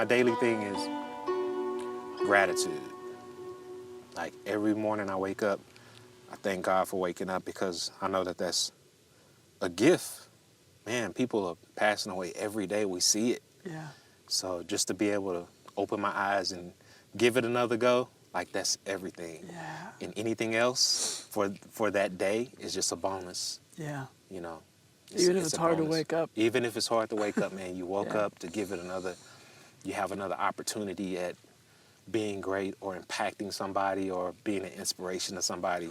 daily thing is gratitude. Like every morning I wake up, I thank God for waking up because I know that that's a gift. Man, people are passing away every day. We see it. Yeah. So just to be able to open my eyes and give it another go, like that's everything. Yeah. And anything else for that day is just a bonus. Yeah. You know. Even if it's a hard to bonus. wake up. Even if it's hard to wake up, man, you woke Yeah. up to give it another. You have another opportunity at being great or impacting somebody or being an inspiration to somebody.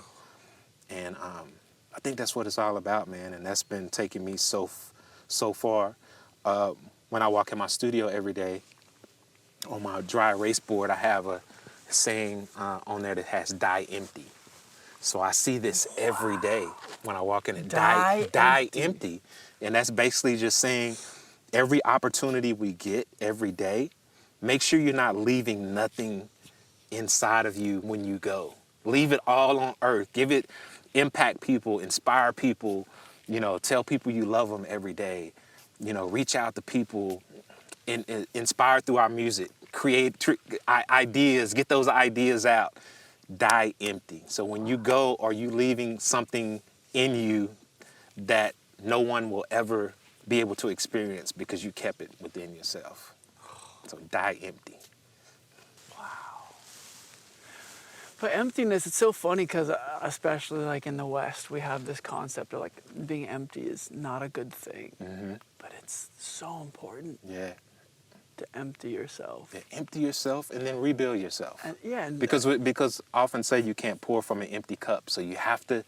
And I think that's what it's all about, man. And that's been taking me so far. When I walk in my studio every day, on my dry erase board, I have a saying on there that has "die empty." So I see this every day when I walk in it. Die empty. And that's basically just saying every opportunity we get every day, make sure you're not leaving nothing inside of you when you go. Leave it all on earth. Give it, impact people, inspire people, you know, tell people you love them every day. You know, reach out to people, inspire through our music, create ideas, get those ideas out. Die empty. So when you go, are you leaving something in you that no one will ever be able to experience because you kept it within yourself? So die empty. But emptiness, it's so funny because especially like in the West, we have this concept of like being empty is not a good thing. Mm-hmm. But it's so important Yeah. to empty yourself. Yeah. Empty yourself and then rebuild yourself. And Because often say you can't pour from an empty cup, so you have to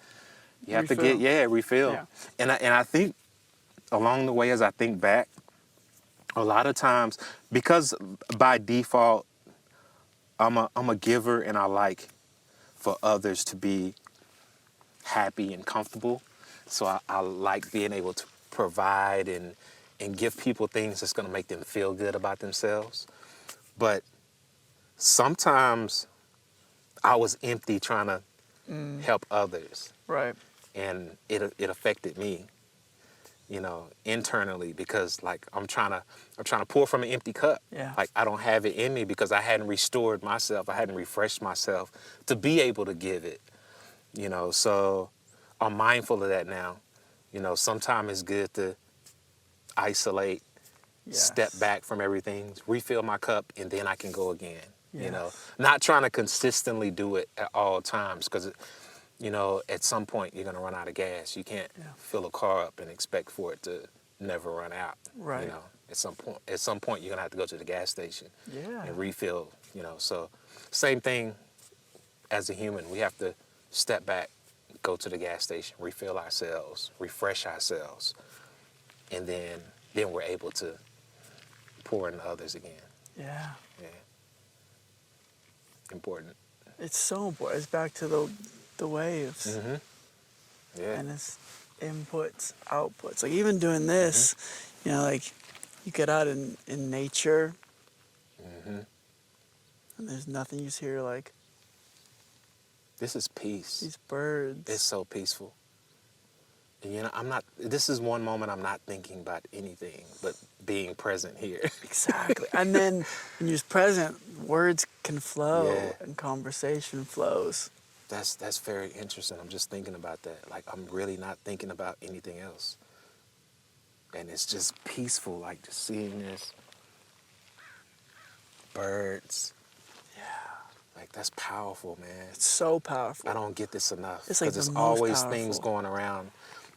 Refill. refill. Yeah. And I think along the way as I think back, a lot of times because by default I'm a giver and I like for others to be happy and comfortable. So I like being able to provide and give people things that's going to make them feel good about themselves. But sometimes I was empty trying to help others. Right. And it affected me, you know, internally because like I'm trying to pour from an empty cup. Yeah. Like I don't have it in me because I hadn't restored myself. I hadn't refreshed myself to be able to give it, you know. So I'm mindful of that now. You know, sometimes it's good to isolate, step back from everything, refill my cup, and then I can go again. Yes. You know, not trying to consistently do it at all times because, you know, at some point you're going to run out of gas. You can't fill a car up and expect for it to never run out. Right. You know, at some point you're going to have to go to the gas station and refill, you know. So same thing as a human. We have to step back, go to the gas station, refill ourselves, refresh ourselves, and then we're able to pour into others again. Yeah. Yeah. Important. It's so important. It's back to the waves. Mm-hmm. Yeah. And it's inputs, outputs. Like even doing this, you know, like you get out in nature and there's nothing, you just hear like This is peace. these birds. It's so peaceful. And you know, this is one moment I'm not thinking about anything but being present here. Exactly. And then when you're just present, words can flow and conversation flows. That's very interesting. I'm just thinking about that. Like I'm really not thinking about anything else. And it's just peaceful, like just seeing this. Birds. Yeah. Like that's powerful, man. It's so powerful. I don't get this enough. It's like there's the most always powerful. things going around.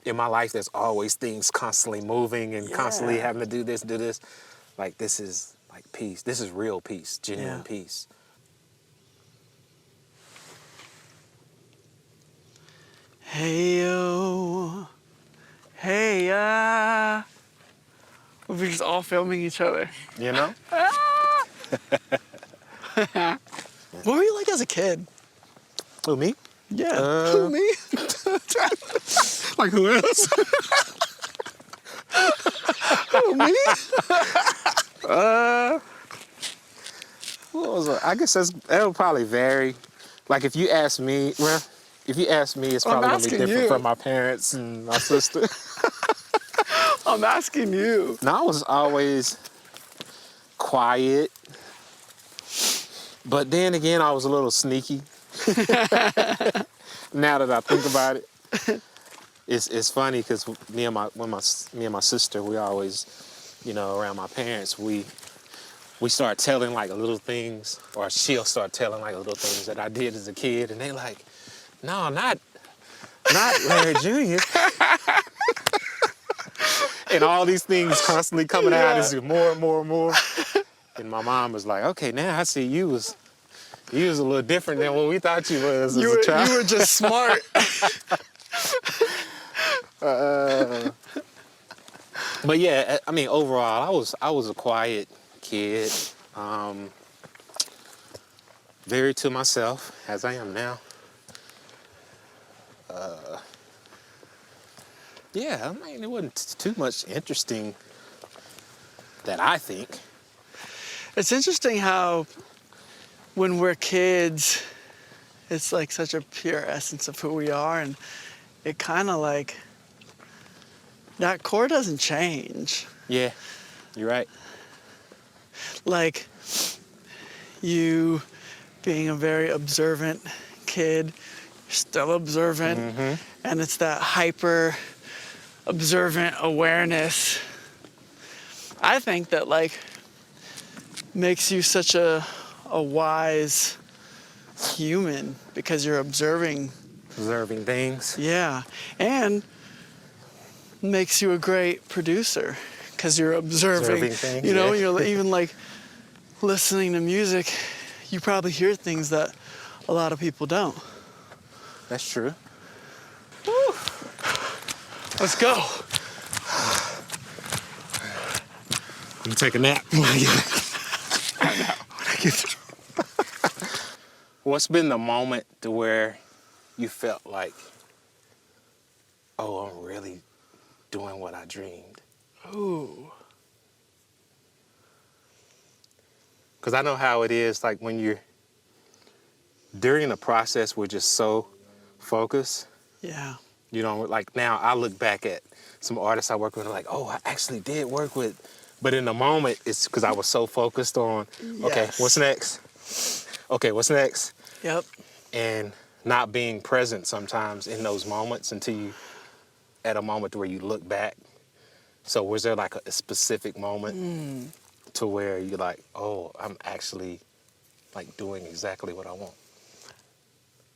In my life, there's always things constantly moving and constantly having to do this. Like this is like peace. This is real peace, genuine peace. Hey yo, hey we're just all filming each other. You know? What were you like as a kid? Who, me? Yeah. Who, me? Like who else? Who, me? What was it? I guess that'll probably vary. Like if you ask me, well, it's probably gonna be different from my parents and my sister. I'm asking you. No, I was always quiet, But then again, I was a little sneaky. Now that I think about it, it's funny because me and my sister, we always, around my parents, we start telling like little things, or she'll start telling like little things that I did as a kid, and they like, no, not Larry Jr. And all these things constantly coming out as more and more and more. And my mom was like, okay, now I see you was a little different than what we thought you was as a child. You were just smart. But yeah, I mean, overall, I was a quiet kid, very to myself, as I am now. Yeah, I mean, it wasn't too much interesting that I think. It's interesting how when we're kids, it's like such a pure essence of who we are, and it kind of like, that core doesn't change. Yeah, you're right. Like, you being a very observant kid, you're still observant, and it's that hyper observant awareness, I think, that like makes you such a wise human, because you're observing things. Yeah, and makes you a great producer because you're observing things, you're even like listening to music, you probably hear things that a lot of people don't. That's true. Woo. Let's go. I'm gonna take a nap. What's been the moment to where you felt like, oh, I'm really doing what I dreamed? Ooh. Because I know how it is, like when you're, during the process, we're just so focused. Yeah. Like now I look back at some artists I work with and like, oh, I actually did work with. But in the moment, it's because I was so focused on, okay, Yes. what's next? Okay, what's next? Yep. And not being present sometimes in those moments until you, at a moment where you look back. So was there like a specific moment to where you're like, oh, I'm actually like doing exactly what I want?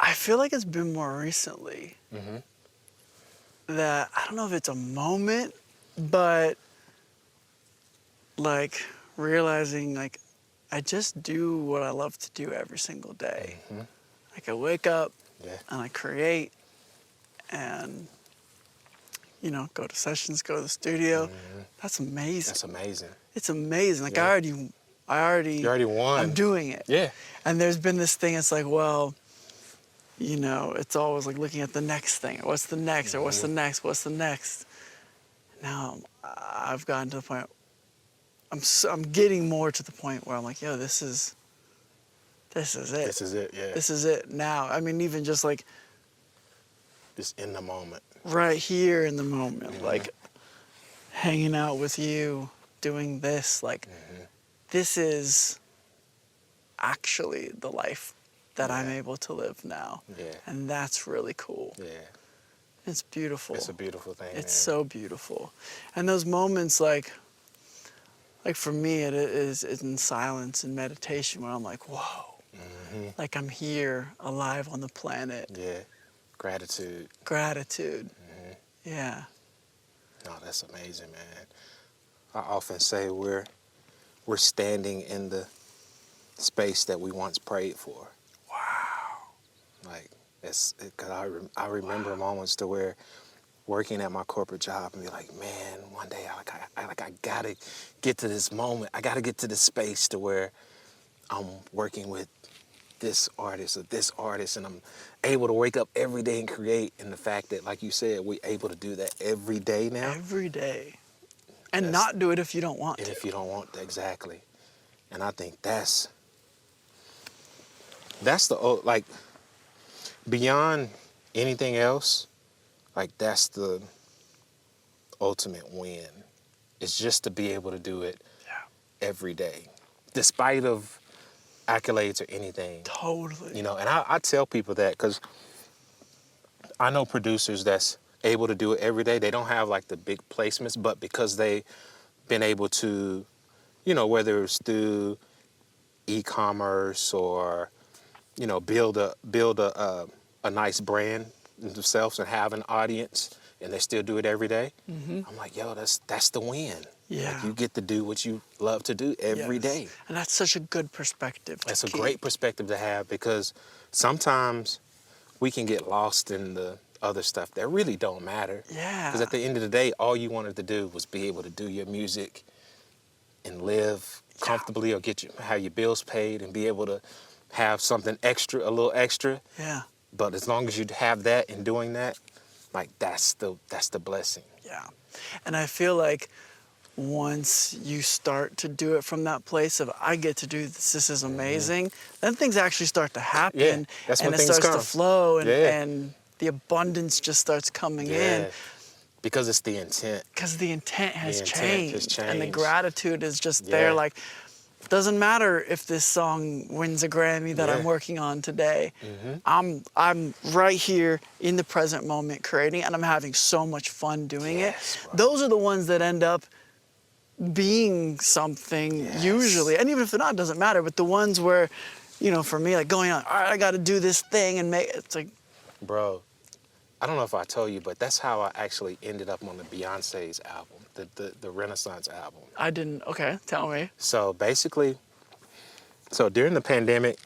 I feel like it's been more recently that, I don't know if it's a moment, but like realizing like I just do what I love to do every single day. Like I wake up and I create and, go to sessions, go to the studio. That's amazing. That's amazing. It's amazing. Like Yeah. You already won. I'm doing it. Yeah. And there's been this thing, it's like, well, it's always like looking at the next thing. What's the next? Or what's the next? What's the next? Now I've gotten to the point, I'm getting more to the point where I'm like, yo, this is it. This is it, yeah. This is it now. I mean, even just like Just in the moment. right here in the moment, like hanging out with you, doing this, like this is actually the life that I'm able to live now. Yeah. And that's really cool. Yeah. It's beautiful. It's a beautiful thing. It's man. so beautiful. And those moments, like for me, it is in silence and meditation where I'm like, whoa, like I'm here, alive on the planet. Yeah. Gratitude. Gratitude. Yeah. No, that's amazing, man. I often say we're standing in the space that we once prayed for. Wow. Like, it's because I remember moments to where working at my corporate job and be like, man, one day I gotta get to this moment. I gotta get to this space to where I'm working with this artist or this artist, and I'm able to wake up every day and create. And the fact that, like you said, we're able to do that every day now. Every day. And not do it if you don't want And to. if you don't want to, exactly. And I think that's the, like, beyond anything else, like that's the ultimate win. It's just to be able to do it every day, despite of accolades or anything. Totally. You know, and I tell people that because I know producers that's able to do it every day. They don't have like the big placements, but because they been able to, you know, whether it's through e-commerce or, you know, build a nice brand themselves and have an audience, and they still do it every day. I'm like, yo, that's the win. Yeah. Like, you get to do what you love to do every Yes. day. And that's such a good perspective to That's a keep. great perspective to have, because sometimes we can get lost in the other stuff that really don't matter. Yeah. Because at the end of the day, all you wanted to do was be able to do your music and live comfortably, or have your bills paid and be able to have something extra, a little extra. Yeah. But as long as you have that and doing that, like that's the blessing. Yeah. And I feel like once you start to do it from that place of I get to do this is amazing, then things actually start to happen. Yeah, that's and when it things starts come. to flow, and, Yeah. and the abundance just starts coming in. Yeah. Because it's the intent. Because the intent has The intent changed. has And the changed. gratitude is just there. Yeah. Like, doesn't matter if this song wins a Grammy that I'm Yeah. working on today. I'm right here in the present moment creating, and I'm having so much fun doing Yes, it. bro. Those are the ones that end up being something Yes. usually. And even if they're not, it doesn't matter. But the ones where, you know, for me, like going on, all right, I got to do this thing and make it's like, Bro, I don't know if I told you, but that's how I actually ended up on the Beyonce's album, the Renaissance album. I didn't, okay, tell me. So basically, during the pandemic,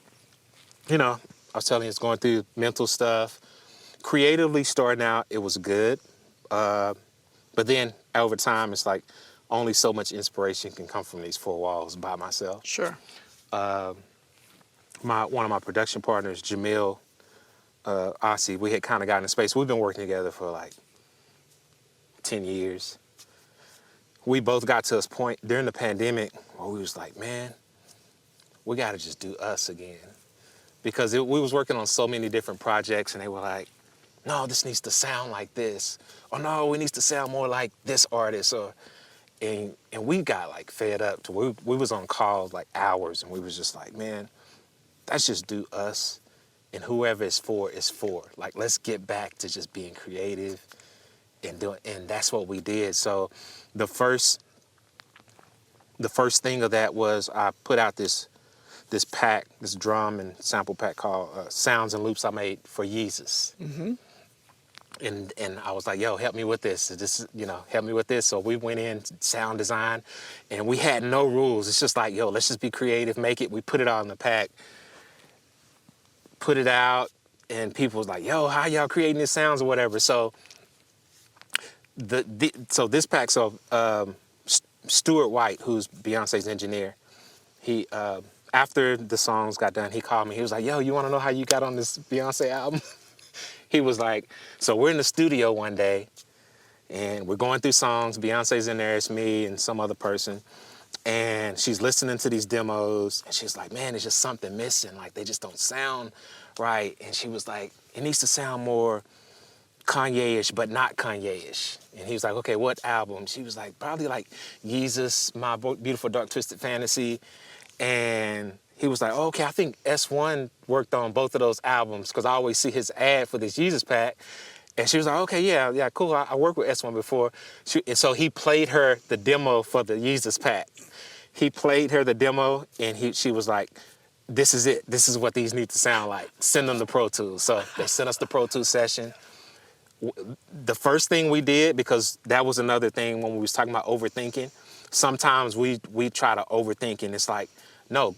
you know, I was telling you, it's going through mental stuff. Creatively starting out, it was good. But then over time, it's like only so much inspiration can come from these four walls by myself. Sure. One of my production partners, Jamil Ossie, we had kind of gotten in space. We've been working together for like 10 years. We both got to this point during the pandemic where we was like, man, we got to just do us again. Because we was working on so many different projects, and they were like, no, this needs to sound like this. Or no, it needs to sound more like this artist. And we got like fed up to we was on calls like hours, and we was just like, man, let's just do us, and whoever it's for is for. Like, let's get back to just being creative and doing, and that's what we did. So the first thing of that was I put out this pack, this drum and sample pack called Sounds and Loops I made for Yeezus. And I was like, yo, help me with this. Help me with this. So we went in, sound design, and we had no rules. It's just like, yo, let's just be creative, make it. We put it out in the pack, put it out, and people was like, yo, how y'all creating these sounds or whatever. So this pack, Stuart White, who's Beyonce's engineer, he after the songs got done, he called me. He was like, yo, you want to know how you got on this Beyonce album? He was like, so we're in the studio one day, and we're going through songs. Beyonce's in there, it's me and some other person. And she's listening to these demos, and she's like, man, there's just something missing. Like, they just don't sound right. And she was like, it needs to sound more Kanye-ish, but not Kanye-ish. And he was like, okay, what album? She was like, probably like Yeezus, My Beautiful Dark Twisted Fantasy. And he was like, oh, okay, I think S1 worked on both of those albums, because I always see his ad for this Yeezus pack. And she was like, okay, yeah, cool. I worked with S1 before. And so he played her the demo for the Yeezus pack. He played her the demo, and she was like, this is it. This is what these need to sound like. Send them the Pro Tools. So they sent us the Pro Tools session. The first thing we did, because that was another thing when we was talking about overthinking, sometimes we try to overthink, and it's like, no,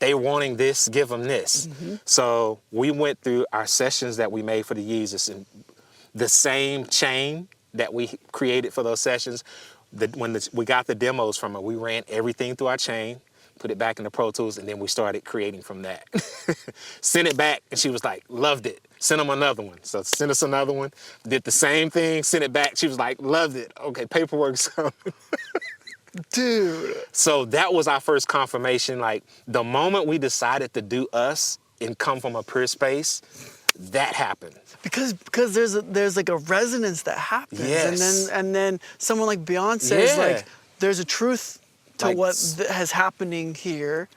they wanting this, give them this. So we went through our sessions that we made for the Yeezus, and the same chain that we created for those sessions, we got the demos from her, we ran everything through our chain, put it back in the Pro Tools, and then we started creating from that. Sent it back, and she was like, loved it. Sent them another one. So sent us another one, did the same thing, sent it back. She was like, loved it. Okay, paperwork's coming. Dude. So that was our first confirmation. Like, the moment we decided to do us and come from a pure space, that happened. Because there's like a resonance that happens. Yes. And then someone like Beyonce is Yeah. like, there's a truth to Like, what has happening here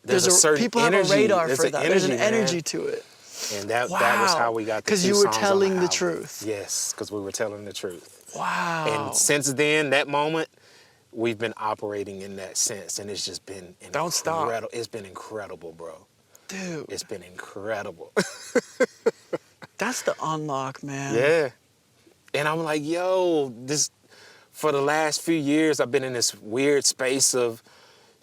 there's a certain people energy. have a radar There's for an that. There's an energy, energy man. to it. And that Wow. was how we got the 'Cause 2 you were songs on telling the album. truth. Yes, because we were telling the truth. Wow. And since then, that moment, we've been operating in that sense, and it's just been incredible. Don't stop. It's been incredible, bro. Dude, It's been incredible. that's the unlock, man. Yeah. And I'm like, yo, this, for the last few years, I've been in this weird space of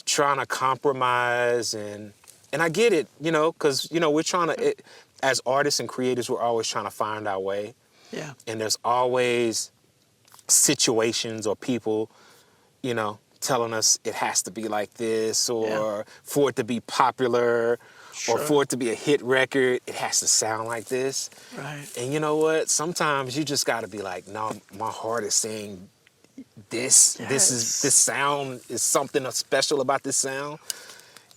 trying to compromise, and I get it, you know, because, you know, we're trying to, as artists and creators, we're always trying to find our way. Yeah. And there's always situations or people, you know, telling us it has to be like this, or for it to be popular, Sure. or for it to be a hit record, it has to sound like this. Right. And you know what? Sometimes you just got to be like, no, my heart is saying this. Yes. This sound is something special about this sound,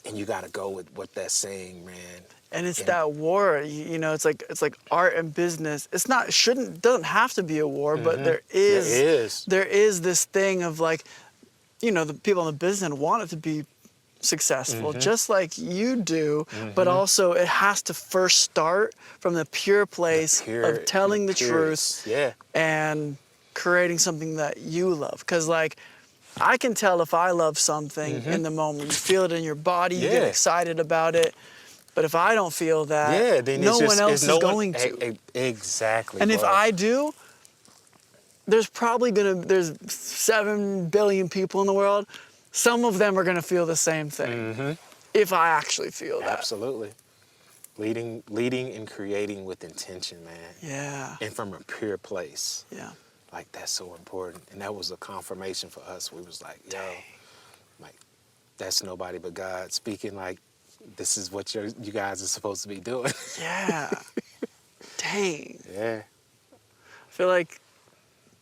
and you got to go with what that's saying, man. And it's that war, you know, it's like art and business. It's not, doesn't have to be a war, but there is this thing of like, you know, the people in the business want it to be successful, just like you do, but also it has to first start from the pure place of telling the truth and creating something that you love. Because like, I can tell if I love something in the moment. You feel it in your body, you get excited about it. But if I don't feel that, then no one else is going to. Exactly. And if I do, there's 7 billion people in the world. Some of them are gonna feel the same thing. If I actually feel that. Absolutely. Leading and creating with intention, man. Yeah. And from a pure place. Yeah. Like, that's so important. And that was a confirmation for us. We was like, yo, like, that's nobody but God speaking, like, this is what you guys are supposed to be doing. Yeah. Dang. Yeah. I feel like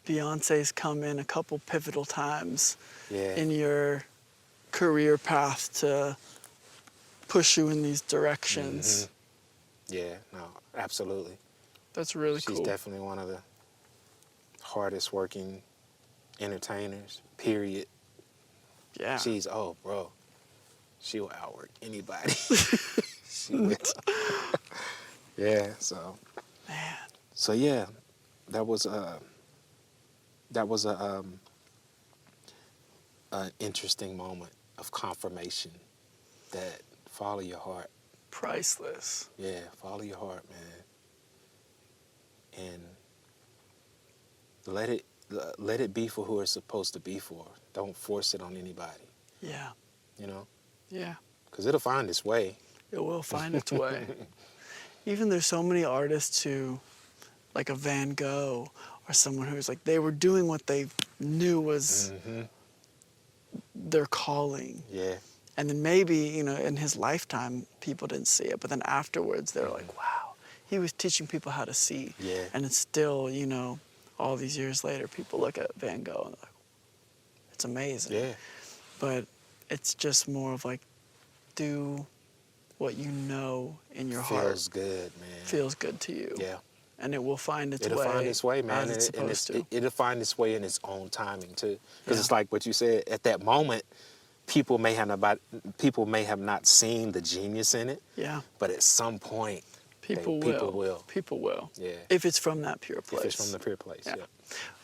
Beyonce's come in a couple pivotal times in your career path to push you in these directions. Yeah, no, absolutely. That's really She's cool. definitely one of the hardest working entertainers, period. Yeah. Bro, she will outwork anybody. She will. Yeah, so. Man. So yeah, that was an interesting moment of confirmation that follow your heart. Priceless. Yeah, follow your heart, man. And let it be for who it's supposed to be for. Don't force it on anybody. Yeah. You know? Yeah. Because it'll find its way. It will find its way. Even there's so many artists who, like a Van Gogh or someone who's like, they were doing what they knew was their calling. Yeah. And then maybe, you know, in his lifetime, people didn't see it. But then afterwards, they're like, wow, he was teaching people how to see. Yeah. And it's still, you know, all these years later, people look at Van Gogh and they're like, it's amazing. Yeah. But it's just more of like, do what you know in your heart. Feels good, man. Feels good to you. Yeah. And it will find its It'll way. find its way, man. As it's supposed to. It'll find its way in its own timing too. Because it's like what you said. At that moment, people may have not seen the genius in it. Yeah. But at some point, People will. People will. Yeah. If it's from that pure place. If it's from the pure place. Yeah.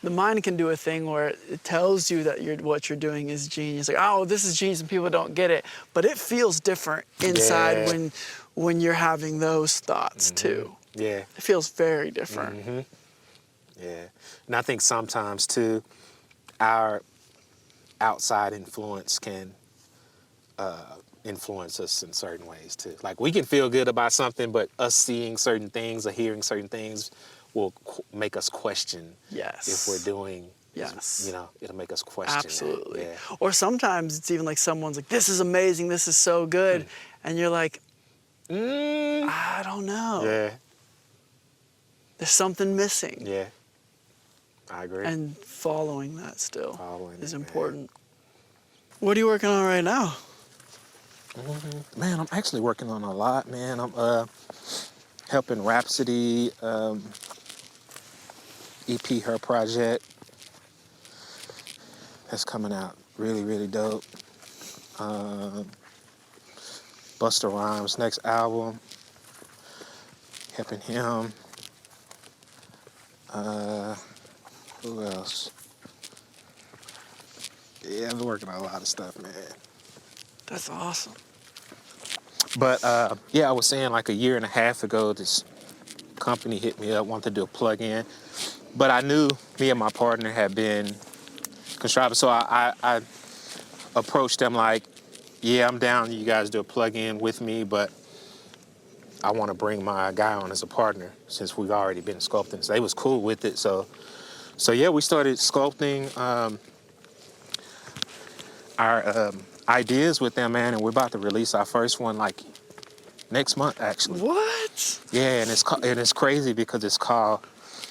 The mind can do a thing where it tells you that what you're doing is genius. Like, oh, this is genius, and people don't get it. But it feels different inside when you're having those thoughts too. Yeah. It feels very different. Yeah. And I think sometimes too, our outside influence can influence us in certain ways too. Like, we can feel good about something, but us seeing certain things or hearing certain things will make us question if we're doing. Yes. You know, it'll make us question. Absolutely. That. Yeah. Or sometimes it's even like someone's like, this is amazing, this is so good. And you're like, I don't know. Yeah. There's something missing. Yeah. I agree. And following that still is it, important. What are you working on right now? Man, I'm actually working on a lot, man. I'm helping Rhapsody EP, her project. That's coming out really, really dope. Busta Rhymes' next album. Helping him. Who else? Yeah, I've been working on a lot of stuff, man. That's awesome. But yeah, I was saying like a year and a half ago, this company hit me up, wanted to do a plug-in. But I knew me and my partner had been constructive, so I approached them like, yeah, I'm down, you guys do a plug-in with me, but I want to bring my guy on as a partner since we've already been sculpting. So they was cool with it. So yeah, we started sculpting our ideas with them, man, and we're about to release our first one like next month, actually. What? Yeah, and it's crazy because it's called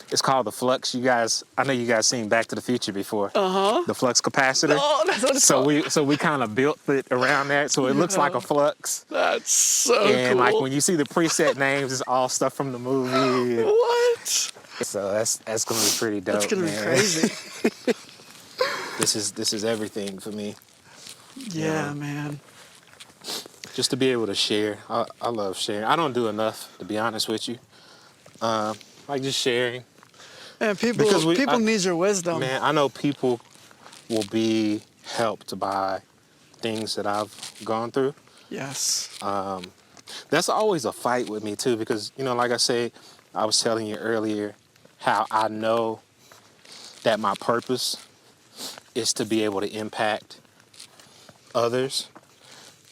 the Flux. You guys, I know you guys seen Back to the Future before. Uh-huh. The Flux capacitor. Oh, that's what it's called. So we kind of built it around that, so it looks like a Flux. That's so And cool. like when you see the preset names, it's all stuff from the movie. What? So that's gonna be pretty dope. That's gonna man. be crazy. This is everything for me. Yeah, man. Just to be able to share. I love sharing. I don't do enough, to be honest with you. Like just sharing. Man, people need your wisdom. Man, I know people will be helped by things that I've gone through. Yes. That's always a fight with me too, because like I said, I was telling you earlier how I know that my purpose is to be able to impact others.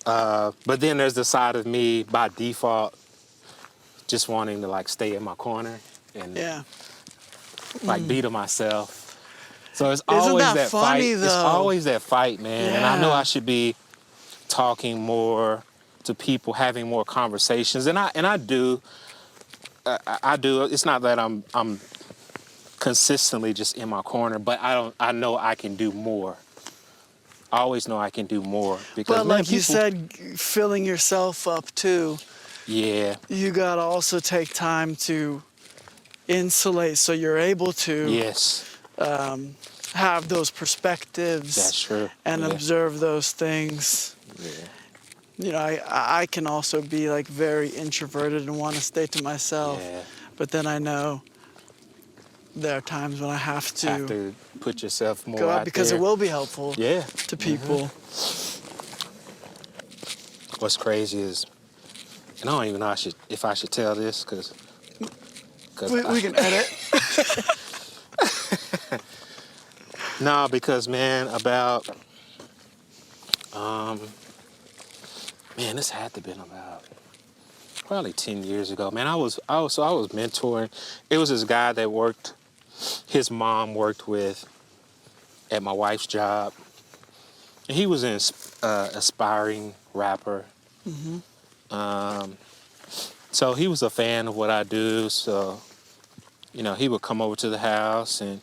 But then there's the side of me by default just wanting to like stay in my corner and like be to myself. So it's always that fight. Though? It's always that fight, man. Yeah. And I know I should be talking more to people, having more conversations, and I do. I do. It's not that I'm consistently just in my corner, but I know I can do more. I always know I can do more because, but like you said, filling yourself up too. Yeah. You gotta also take time to insulate so you're able to. Yes. Have those perspectives. That's true. And observe those things. Yeah. I can also be like very introverted and want to stay to myself. Yeah. But then I know there are times when I have to put yourself more go out out because there. it will be helpful to people. What's crazy is, and I don't even know if I should tell this because we can edit. No, because man, this had to have been about probably 10 years ago. Man, I was mentoring. It was this guy that his mom worked with at my wife's job. And he was an aspiring rapper. Mm-hmm. So he was a fan of what I do. So, he would come over to the house and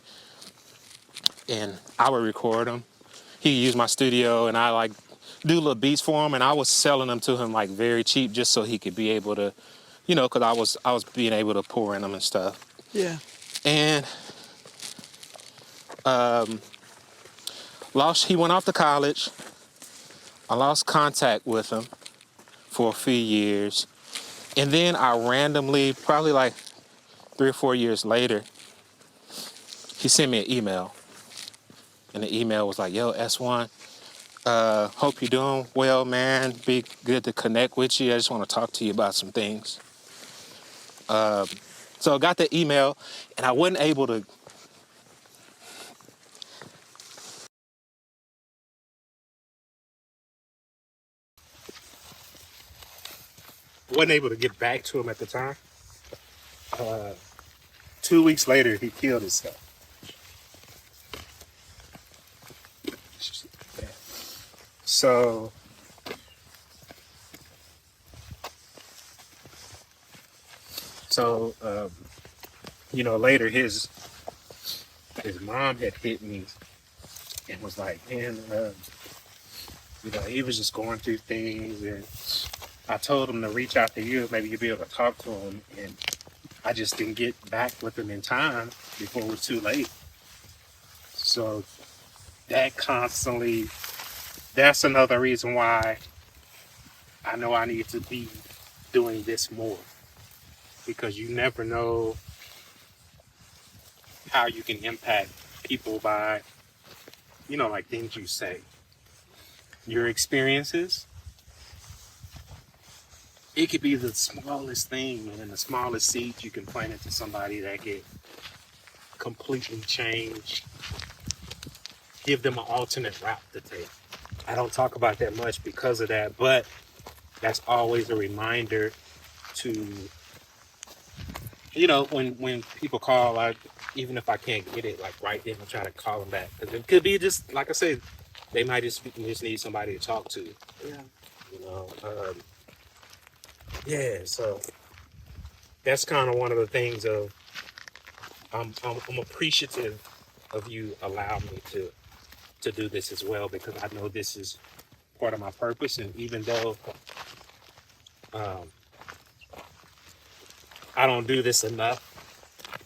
I would record him. He used my studio and I like do little beats for him, and I was selling them to him like very cheap just so he could be able to, because I was being able to pour in them and stuff. Yeah. And he went off to college. I lost contact with him for a few years. And then I randomly, probably like 3 or 4 years later, he sent me an email. And the email was like, yo, S1, hope you're doing well, man. Be good to connect with you. I just want to talk to you about some things. So I got the email, and I wasn't able to get back to him at the time. 2 weeks later, he killed himself. So later his mom had hit me and was like, man, he was just going through things, and I told him to reach out to you, maybe you'd be able to talk to him, and I just didn't get back with him in time before it was too late. So that's another reason why I know I need to be doing this more, because you never know how you can impact people by, like things you say, your experiences. It could be the smallest thing, and the smallest seed you can plant into somebody that could completely change, give them an alternate route to take. I don't talk about that much because of that, but that's always a reminder to, when people call, even if I can't get it, like right then, I'll try to call them back. Because it could be just, like I said, they might just need somebody to talk to. Yeah. Yeah, so that's kind of one of the things of, I'm appreciative of you allowing me to do this as well, because I know this is part of my purpose. And even though I don't do this enough,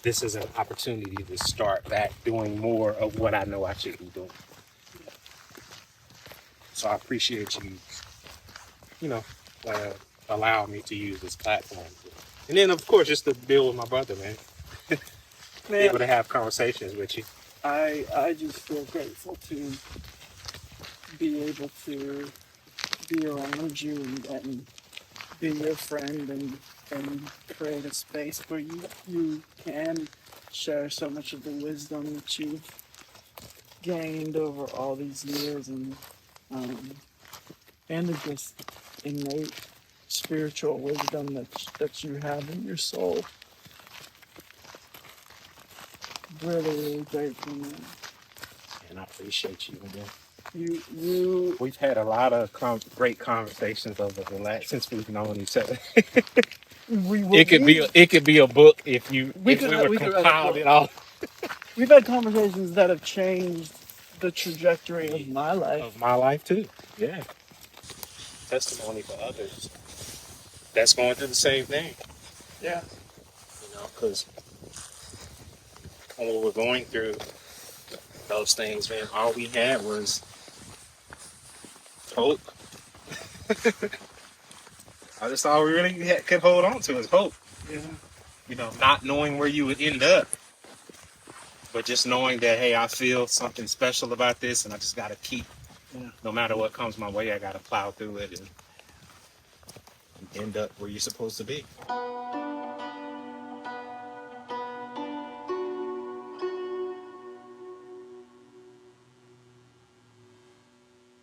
this is an opportunity to start back doing more of what I know I should be doing. So I appreciate you, allowing me to use this platform. And then, of course, just to deal with my brother, man. Be able to have conversations with you. I just feel grateful to be able to be around you and be your friend and create a space where you can share so much of the wisdom that you've gained over all these years, and the just innate spiritual wisdom that you have in your soul. Really grateful, man. And I appreciate you, man. You We've had a lot of great conversations over the last, since we've known each other. It could be a book if we were compiled it all. We've had conversations that have changed the trajectory of my life. Of my life too. Yeah. Testimony for others that's going through the same thing. Yeah. Because when we were going through those things, man, all we had was hope. That's all we really could hold on to is hope. Yeah. Not knowing where you would end up, but just knowing that, hey, I feel something special about this, and I just got to keep, no matter what comes my way, I got to plow through it and end up where you're supposed to be.